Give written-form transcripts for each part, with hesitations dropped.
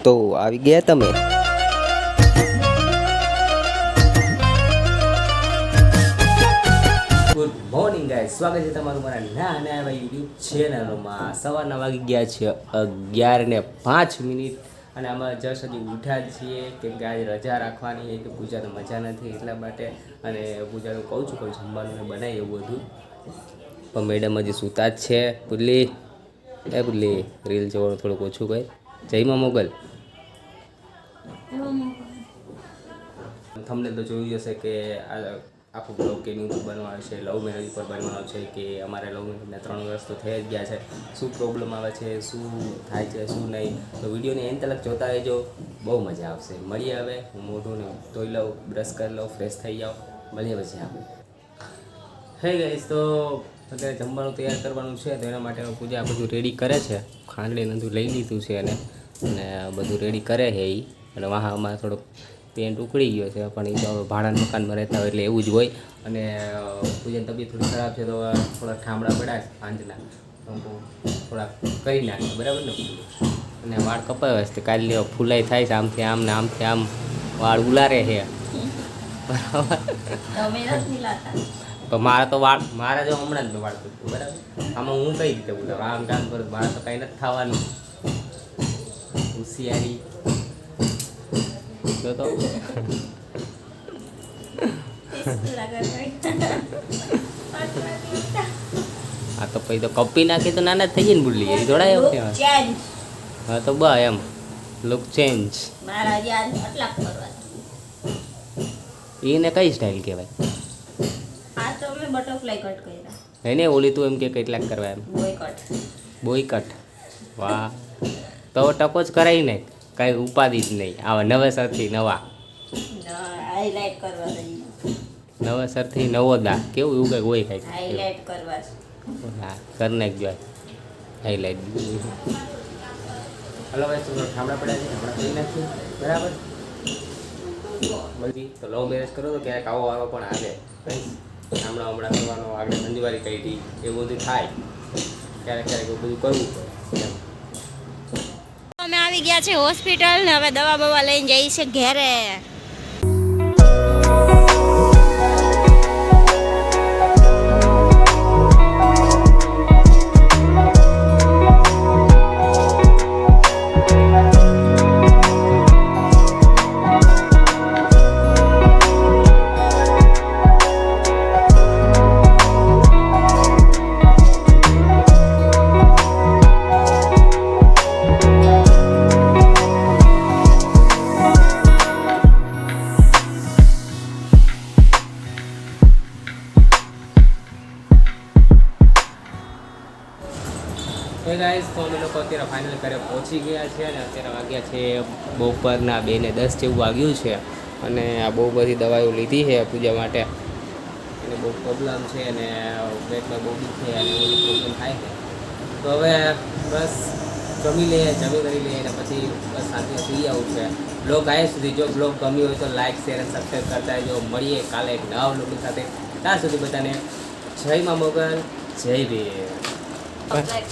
તો આવી ગયા તમે. ગુડ મોર્નિંગ ગાઈસ, સ્વાગત છે તમારું મારા નાના એવા યુટ્યુબ ચેનલમાં. સવારના વાગી ગયા છે 11:05 અને આમાં જસ્ટ હજી ઉઠ્યા જ છીએ કેમ કે આજે રજા રાખવાની છે કે પૂજાને મજા નથી એટલા માટે. અને પૂજાનું કહું છું કોઈ જમવાનું બનાવી એવું બધું, પણ મેડમ હજી સૂતા જ છે. પુલ્લી પુલ્લી રીલ જોવાનું થોડુંક ઓછું ભાઈ. જયમાં મોગલ તમને તો જોયું જશે કે આખો બ્લોગ કેની ઉપર બનવાનો છે, લવ મેરેજ ઉપર બનવાનો છે કે અમારે લવ મેરેજના 3 વર્ષ તો થઈ જ ગયા છે, શું પ્રોબ્લેમ આવે છે, શું થાય છે, શું નહીં. તો વિડીયોને એન્ડ તલક જોતા રહેજો, બહુ મજા આવશે. મળીએ હવે. હું મોઢું ને ધોઈ લઉં, બ્રશ કરી લઉં, ફ્રેશ થઈ જાઉં, મળીએ પછી આપણે. હે ગાઈસ, તો અત્યારે જમવાનું તૈયાર કરવાનું છે તો એના માટે પૂજા આ બધું રેડી કરે છે. ખાંડડી બધું લઈ લીધું છે અને બધું રેડી કરે છે એ. અને વાહામાં થોડોક પેન્ટ ઉકળી ગયો છે, પણ એ તો ભાડાના મકાનમાં રહેતા હોય એટલે એવું જ હોય. અને પૂજાની તબિયત થોડી ખરાબ છે તો થોડા ઠામડા પડ્યા છે પાંજના, તો થોડાક કરી નાખે બરાબર ને. અને વાળ કપાવ્યા છે, કાલે ફૂલાઈ થાય છે આમથી આમ ને આમથી આમ વાળ ઉલારે છે બરાબર. પણ મારા તો વાળ મારા જો હમણાં જ મેં વાળ કૂટતું બરાબર. આમાં હું કઈ રીતે બોલાવ, આમ કામ કરું મારા તો કંઈ નથી થવાનું. હોશિયારી તો હા તો પછી તો કપી નાખી તો નાના થઈ જાય ને ભૂલી જાય થોડા એમ કહેવાય. હા તો બસ એમ લુક ચેન્જ. એને કઈ સ્ટાઇલ કહેવાય? એને ઓલી તું એમ કે કેટલાક કરવા એમ બોય કટ. વાહ, તો ટકો જ કરાવી ને, કાંઈ ઉપાધિ જ નહીં. આવા નવેસરથી નવા નવેસરથી નવો દા કેવું એવું કંઈક હોય કાંઈક હા કરી નાખજો હાઈલાઇટ. હલો ભાઈ, થોડા ઠામડા પડ્યા છે, હમણાં કરી નાખીએ બરાબર. બધી તો લવ મેરેજ કરો તો ક્યારેક આવો વારો પણ આવે. હમણાં કરવાનો, આગળ સંજવારી કરી હતી એવું બધું થાય. ક્યારેક ક્યારેક એવું બધું કરવું પડે. અમે આવી ગયા છે હોસ્પિટલ ને હવે દવા બવા લઈને જઈએ છે ઘરે. હે ગાઈસ, તો અમે લોકો અત્યારે ફાઇનલ ઘરે પહોંચી ગયા છે અને અત્યારે વાગ્યા છે બપોરના 2:10 જેવું વાગ્યું છે. અને આ બહુ બધી દવાઈઓ લીધી છે પૂજા માટે. એને બહુ પ્રોબ્લેમ છે અને પેટમાં બહુ દુખે અને બધું પ્રોબ્લેમ થાય છે. તો હવે બસ જમી કરી લઈએ અને પછી બસ શાંતિ સુઈ આવું છે. બ્લોગ આવ્યા સુધી જો બ્લોગ ગમ્યો હોય તો લાઈક શેર અને સબસ્ક્રાઈબ કરતા રહેજો. મળીએ કાલે એક નવા બ્લોગ સાથે. ત્યાં સુધી બધાને જય મા મોગલ, જય વીર.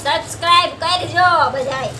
સબસ્ક્રાઇબ કરજો બધાય.